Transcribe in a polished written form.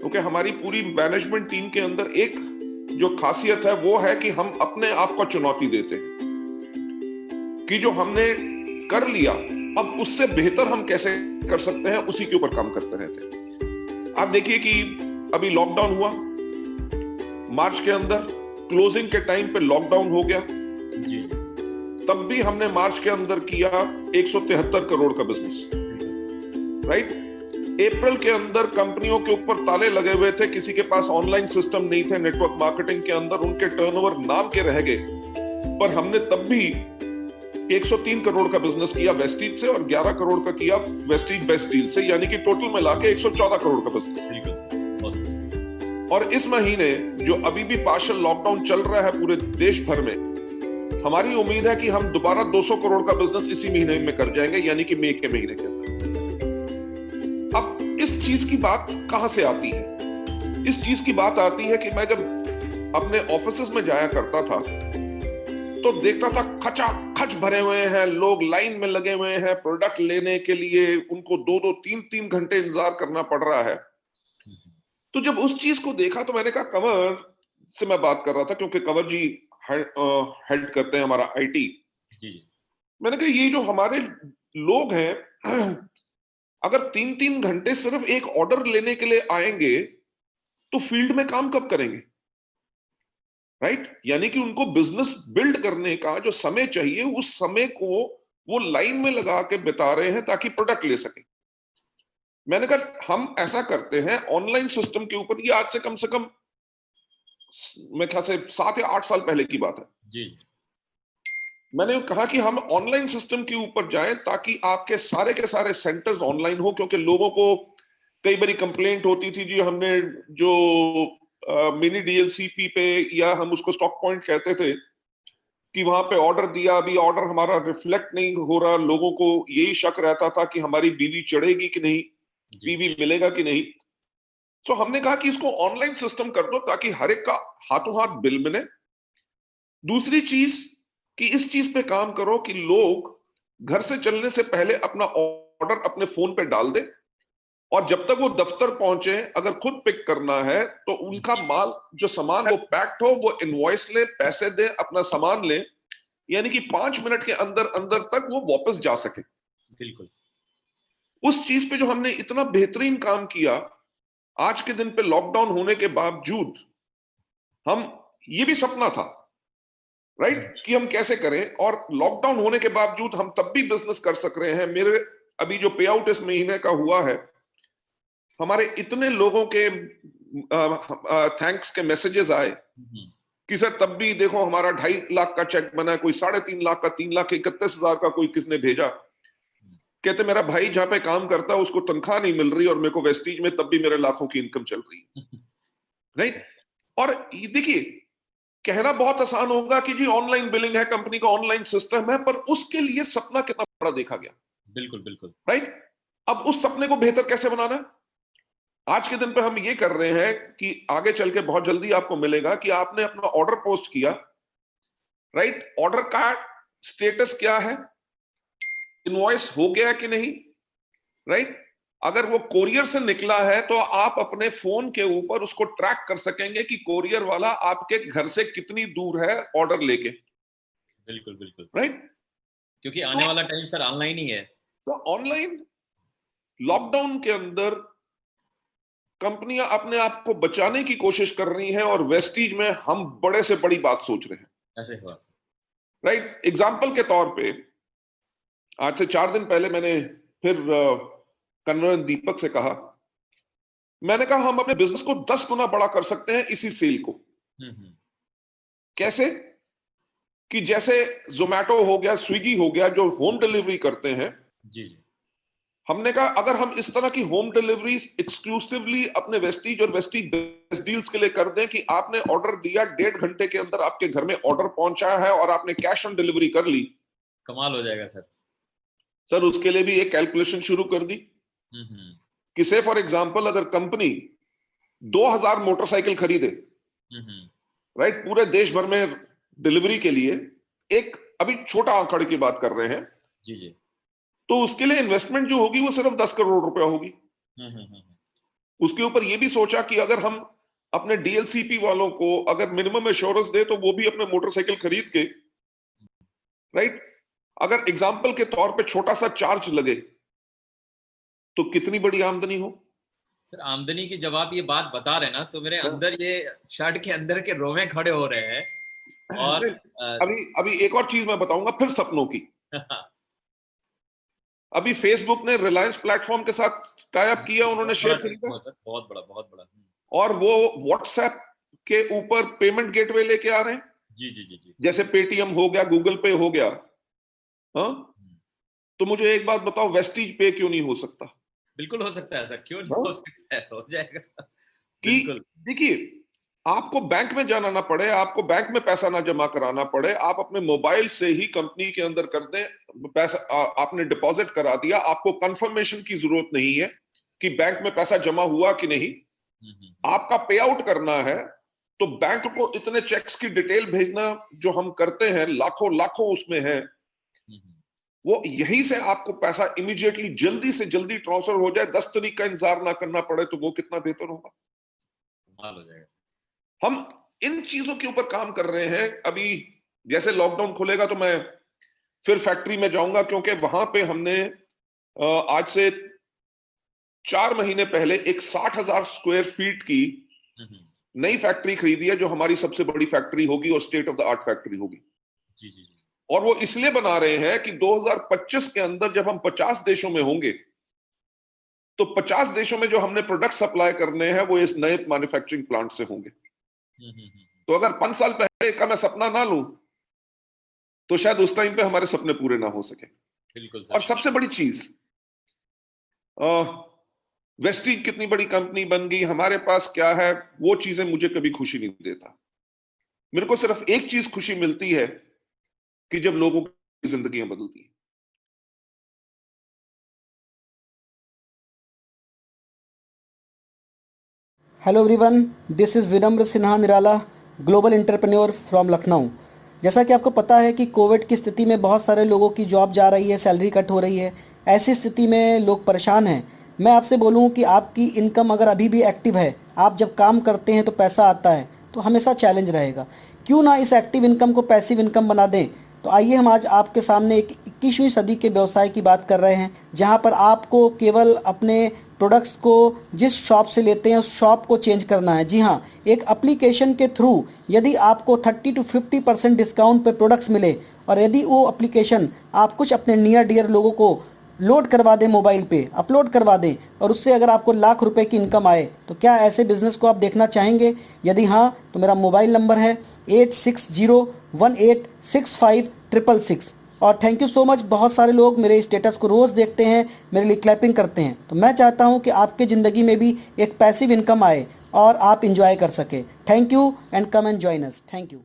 क्योंकि हमारी पूरी मैनेजमेंट टीम के अंदर एक जो खासियत है वो है कि हम अपने आप को चुनौती देते हैं कि जो हमने कर लिया अब उससे बेहतर हम कैसे कर सकते हैं, उसी के ऊपर काम करते रहते हैं। आप देखिए कि अभी लॉकडाउन हुआ, मार्च के अंदर क्लोजिंग के टाइम पे लॉकडाउन हो गया जी। तब भी हमने मार्च के अंदर किया 173 करोड़ का बिजनेस, राइट। अप्रैल के अंदर कंपनियों के ऊपर ताले लगे हुए थे, किसी के पास ऑनलाइन सिस्टम नहीं थे, नेटवर्क मार्केटिंग के अंदर उनके टर्नओवर नाम के रह गए, पर हमने तब भी 103 करोड़ का बिजनेस किया वेस्टीज से और 11 करोड़ का किया वेस्टीज बेस्ट डील से, यानी कि टोटल मिला के 114 करोड़ का बिजनेस। और इस महीने जो अभी भी पार्शियल लॉकडाउन चल रहा है पूरे देश भर में, हमारी उम्मीद है कि हम दोबारा 200 करोड़ का बिजनेस इसी महीने में कर जाएंगे, यानी कि मई के महीने के अंदर। अब इस चीज की बात कहां से आती है? इस चीज की बात आती है कि मैं जब अपने ऑफिसेस में जाया करता था तो देखता था खचाखच भरे हुए हैं लोग, लाइन में लगे हुए हैं प्रोडक्ट लेने के लिए, उनको 2-2 3-3 घंटे इंतजार करना पड़ रहा है। तो जब उस चीज को देखा तो मैंने कहा, कंवर से मैं बात कर रहा था क्योंकि कंवर जी हेड करते हैं हमारा आईटी। मैंने कहा ये जो हमारे लोग हैं अगर 3-3 घंटे सिर्फ एक ऑर्डर लेने के लिए आएंगे तो फील्ड में काम कब करेंगे, राइट? यानी कि उनको बिजनेस बिल्ड करने का जो समय चाहिए उस समय को वो लाइन में लगा के बिता रहे हैं ताकि प्रोडक्ट ले सके। मैंने कहा हम ऐसा करते हैं ऑनलाइन सिस्टम के ऊपर, ये आज से कम मैं ख्याल से 7 या 8 साल पहले की बात है जी। मैंने कहा कि हम ऑनलाइन सिस्टम के ऊपर जाएं ताकि आपके सारे के सारे सेंटर्स ऑनलाइन हो, क्योंकि लोगों को कई बारी कंप्लेंट होती थी जी, हमने जो मिनी डीएलसीपी पे या हम उसको स्टॉक पॉइंट कहते थे कि वहां पे ऑर्डर दिया, अभी ऑर्डर हमारा रिफ्लेक्ट नहीं हो रहा, लोगों को यही शक रहता था कि हमारी बीवी चढ़ेगी कि नहीं, बीवी मिलेगा कि नहीं। तो हमने कहा कि इसको ऑनलाइन सिस्टम कर दो ताकि हर एक का हाथों हाथ बिल मिले। दूसरी चीज कि इस चीज पे काम करो कि लोग घर से चलने से पहले अपना ऑर्डर अपने फोन पे डाल दे और जब तक वो दफ्तर पहुंचे अगर खुद पिक करना है तो उनका माल जो सामान है वो पैक्ड हो, वो इनवॉइस ले, पैसे दे, अपना सामान ले, यानी कि 5 मिनट के अंदर अंदर तक वो वापस जा सके। बिल्कुल। उस चीज पे जो हमने इतना बेहतरीन काम किया, आज के दिन पे लॉकडाउन होने के बावजूद हम, ये भी सपना था राइट कि हम कैसे करें, और लॉकडाउन होने के बावजूद हम तब भी बिजनेस कर सक रहे हैं। मेरे अभी जो पे आउट इस महीने का हुआ है, हमारे इतने लोगों के थैंक्स के मैसेजेस आए कि सर तब भी देखो हमारा 2.5 लाख का चेक बना, कोई 3.5 लाख का, 3,31,000 का कोई किसने भेजा। कहते मेरा भाई जहां पे काम करता है उसको तनख्वाह नहीं मिल रही और मेरे को वेस्टीज में तब भी मेरे लाखों की इनकम चल रही है, राइट। और देखिए कहना बहुत आसान होगा कि जी ऑनलाइन बिलिंग है, कंपनी का ऑनलाइन सिस्टम है, पर उसके लिए सपना कितना बड़ा देखा गया। बिल्कुल बिल्कुल, राइट। अब उस सपने को बेहतर कैसे बनाना है, आज के दिन पे हम ये कर रहे हैं कि आगे चल के बहुत जल्दी आपको मिलेगा कि आपने अपना ऑर्डर पोस्ट किया, राइट, ऑर्डर का स्टेटस क्या है, इनवॉइस हो गया कि नहीं, राइट। अगर वो कोरियर से निकला है तो आप अपने फोन के ऊपर उसको ट्रैक कर सकेंगे कि कोरियर वाला आपके घर से कितनी दूर है ऑर्डर लेके। बिल्कुल बिल्कुल, राइट। क्योंकि आने वाला टाइम सर ऑनलाइन ही है। तो ऑनलाइन लॉकडाउन के अंदर कंपनियां अपने आप को बचाने की कोशिश कर रही हैं और वेस्टीज में हम बड़े से बड़ी बात सोच रहे हैं। अरे वाह, राइट। एग्जाम्पल के तौर पे आज से 4 दिन पहले मैंने फिर कन्वर दीपक से कहा, मैंने कहा हम अपने बिजनेस को 10 गुना बड़ा कर सकते हैं इसी सेल को। कैसे? कि जैसे जोमैटो हो गया, स्विगी हो गया, जो होम डिलीवरी करते हैं, जी जी, हमने कहा अगर हम इस तरह की होम डिलीवरी एक्सक्लूसिवली अपने वेस्टीज और वेस्टीज बेस्ट डील्स के लिए कर दें कि आपने ऑर्डर दिया, 1.5 घंटे के अंदर आपके घर में ऑर्डर पहुंचा है और आपने कैश ऑन डिलीवरी कर ली, कमाल हो जाएगा सर। सर उसके लिए भी एक कैलकुलेशन शुरू कर दी कि से फॉर एग्जांपल अगर कंपनी 2000 मोटरसाइकिल खरीदे, राइट, पूरे देश भर में डिलीवरी के लिए, एक अभी छोटा आंकड़े की बात कर रहे हैं जी जी, तो उसके लिए इन्वेस्टमेंट जो होगी वो सिर्फ 10 करोड़ रुपया होगी। उसके ऊपर ये भी सोचा कि अगर हम अपने डीएलसीपी वालों को अगर मिनिमम एश्योरेंस दे तो वो भी अपने मोटरसाइकिल खरीद के, राइट, अगर एग्जाम्पल के तौर पे छोटा सा चार्ज लगे तो कितनी बड़ी आमदनी हो। सर आमदनी की जब आप ये बात बता रहे हैं ना, तो मेरे अंदर ये शर्ट के अंदर के रोमे खड़े हो रहे हैं। और अभी एक और चीज मैं बताऊंगा फिर सपनों की। अभी फेसबुक ने रिलायंस प्लेटफॉर्म के साथ टाई अप किया, उन्होंने शेयर खरीदा, बहुत बड़ा, बहुत बड़ा। और वो व्हाट्सएप के ऊपर पेमेंट गेटवे लेके आ रहे हैं। जी जी जी जी। जैसे पेटीएम हो गया, गूगल पे हो गया। हाँ, तो मुझे एक बात बताओ, वेस्टीज पे क्यों नहीं हो सकता? बिल्कुल हो सकता है सर, क्यों नहीं हो सकता है, हो जाएगा। कि देखिए, आपको बैंक में जाना ना पड़े, आपको बैंक में पैसा ना जमा कराना पड़े, आप अपने मोबाइल से ही कंपनी के अंदर कर दें पैसा। आपने डिपॉजिट करा दिया, आपको कंफर्मेशन की जरूरत नहीं है कि बैंक में पैसा जमा हुआ कि नहीं। आपका पे आउट करना है तो बैंक को इतने चेक्स की डिटेल भेजना जो हम करते हैं, लाखों लाखों उसमें है, वो यहीं से आपको पैसा इमीडिएटली जल्दी से जल्दी ट्रांसफर हो जाए, 10 तारीख का इंतजार ना करना पड़े, तो वो कितना बेहतर होगा। कमाल हो जाएगा। हम इन चीजों के ऊपर काम कर रहे हैं। अभी जैसे लॉकडाउन खुलेगा तो मैं फिर फैक्ट्री में जाऊंगा, क्योंकि वहां पे हमने आज से 4 महीने पहले एक 60,000 स्क्वायर फीट की नई फैक्ट्री खरीदी है, जो हमारी सबसे बड़ी फैक्ट्री होगी और state of the art factory होगी। जी जी जी। और वो इसलिए बना रहे हैं कि 2025 के अंदर जब हम 50 देशों में होंगे तो 50 देशों में जो हमने प्रोडक्ट सप्लाई करने हैं वो इस नए मैन्युफैक्चरिंग प्लांट से होंगे। तो अगर 5 साल पहले का मैं सपना ना लूं तो शायद उस टाइम पे हमारे सपने पूरे ना हो सके। बिल्कुल सर। और सबसे बड़ी चीज, वेस्टीज कितनी बड़ी कंपनी बन गई, हमारे पास क्या है, वो चीजें मुझे कभी खुशी नहीं देता। मेरे को सिर्फ एक चीज खुशी मिलती है कि जब लोगों की जिंदगियां बदलती हैं। हेलो एवरीवन, दिस इज़ विनम्र सिन्हा निराला, ग्लोबल एंटरप्रेन्योर फ्रॉम लखनऊ। जैसा कि आपको पता है कि कोविड की स्थिति में बहुत सारे लोगों की जॉब जा रही है, सैलरी कट हो रही है। ऐसी स्थिति में लोग परेशान हैं। मैं आपसे बोलूं कि आपकी इनकम अगर अभी भी एक्टिव है, आप जब काम करते हैं तो पैसा आता है, तो हमेशा चैलेंज रहेगा। क्यों ना इस एक्टिव इनकम को पैसिव इनकम बना दें। तो आइए हम आज आपके सामने एक 21वीं सदी के व्यवसाय की बात कर रहे हैं, जहां पर आपको केवल अपने प्रोडक्ट्स को जिस शॉप से लेते हैं उस शॉप को चेंज करना है। जी हाँ, एक एप्लीकेशन के थ्रू यदि आपको 30 to 50% डिस्काउंट पे प्रोडक्ट्स मिले, और यदि वो एप्लीकेशन आप कुछ अपने नियर डियर लोगों को लोड करवा दें, मोबाइल पे अपलोड करवा दें, और उससे अगर आपको लाख रुपए की इनकम आए, तो क्या ऐसे बिजनेस को आप देखना चाहेंगे? यदि हाँ, तो मेरा मोबाइल नंबर है 8601865666। और थैंक यू सो मच। बहुत सारे लोग मेरे स्टेटस को रोज़ देखते हैं, मेरे लिए क्लैपिंग करते हैं। तो मैं चाहता हूं कि आपके ज़िंदगी में भी एक पैसिव इनकम आए और आप इंजॉय कर सके। Thank you and come and join us. Thank you.